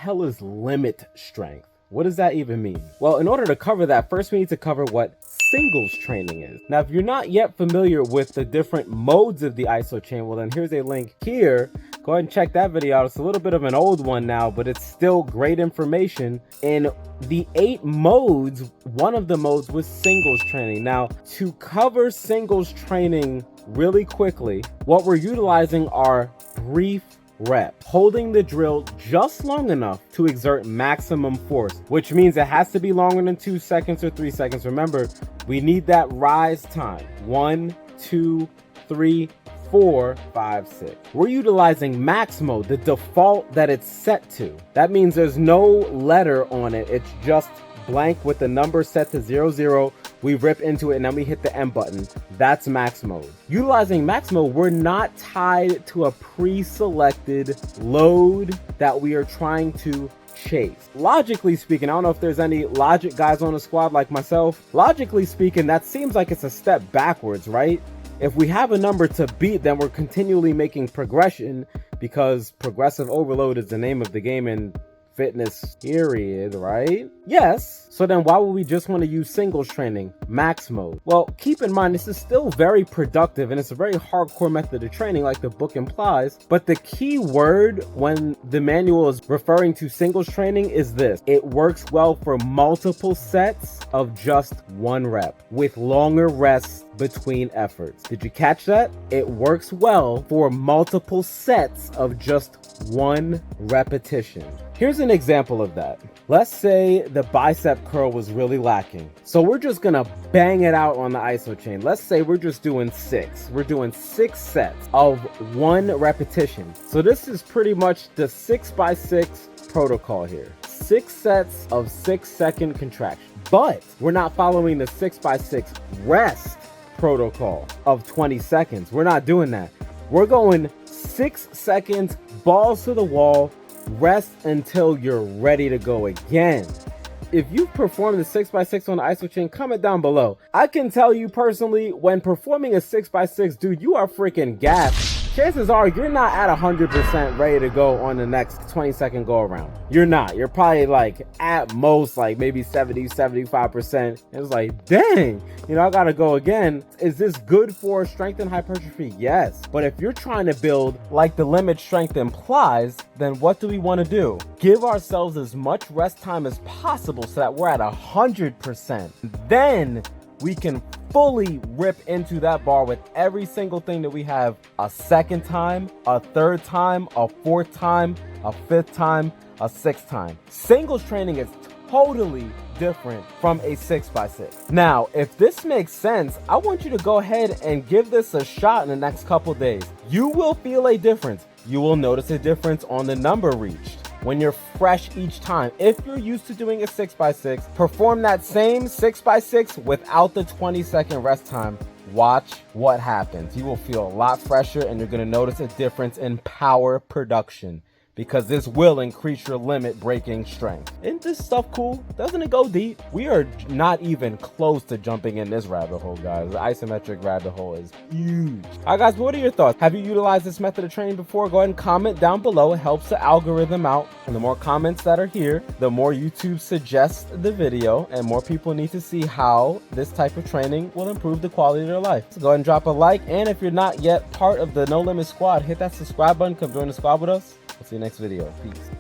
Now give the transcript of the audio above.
hell is limit strength? What does that even mean? Well, in order to cover that, first we need to cover what singles training is. Now, if you're not yet familiar with the different modes of the Isochain, well then here's a link here. Go ahead and check that video out. It's a little bit of an old one now, but it's still great information. In the 8 modes, one of the modes was singles training. Now, to cover singles training really quickly, what we're utilizing are brief reps, holding the drill just long enough to exert maximum force, which means it has to be longer than 2 seconds or 3 seconds. Remember, we need that rise time. 1, 2, 3, 4, 5, 6. We're utilizing max mode, the default that it's set to. That means there's no letter on it. It's just blank with the number set to 00. We rip into it and then we hit the M button. That's max mode. Utilizing max mode, we're not tied to a pre-selected load that we are trying to chase. Logically speaking, I don't know if there's any logic guys on the squad like myself. Logically speaking, that seems like it's a step backwards, right? If we have a number to beat, then we're continually making progression, because progressive overload is the name of the game in fitness period, right? Yes. So then why would we just want to use singles training, max mode? Well, keep in mind, this is still very productive and it's a very hardcore method of training like the book implies. But the key word when the manual is referring to singles training is this: it works well for multiple sets of just 1 rep with longer rests between efforts. Did you catch that? It works well for multiple sets of just 1 repetition. Here's an example of that. Let's say the bicep curl was really lacking. So we're just gonna bang it out on the Isochain. Let's say we're just doing 6. We're doing 6 sets of 1 repetition. So this is pretty much the 6x6 protocol here. 6 sets of 6-second contraction. But we're not following the 6x6 rest protocol of 20 seconds. We're not doing that. We're going 6 seconds, balls to the wall, rest until you're ready to go again. If you've performed the 6x6 on the Isochain, comment down below. I can tell you personally, when performing a 6x6, dude, you are freaking gassed. Chances are you're not at 100% ready to go on the next 20-second go around. You're not. You're probably like at most like maybe 70-75%. It's like, dang, I gotta go again. Is this good for strength and hypertrophy? Yes. But if you're trying to build like the limit strength implies, then what do we want to do? Give ourselves as much rest time as possible so that we're at 100%. Then we can fully rip into that bar with every single thing that we have a second time, a third time, a fourth time, a fifth time, a sixth time. Singles training is totally different from a 6x6. Now, if this makes sense, I want you to go ahead and give this a shot in the next couple days. You will feel a difference. You will notice a difference on the number reached when you're fresh each time. If you're used to doing a 6x6, perform that same 6x6 without the 20-second rest time. Watch what happens. You will feel a lot fresher and you're going to notice a difference in power production, because this will increase your limit breaking strength. Isn't this stuff cool? Doesn't it go deep? We are not even close to jumping in this rabbit hole, guys. The isometric rabbit hole is huge. All right, guys, what are your thoughts? Have you utilized this method of training before? Go ahead and comment down below. It helps the algorithm out. And the more comments that are here, the more YouTube suggests the video, and more people need to see how this type of training will improve the quality of their life. So go ahead and drop a like. And if you're not yet part of the No Limit Squad, hit that subscribe button. Come join the squad with us. We'll see you next video. Peace.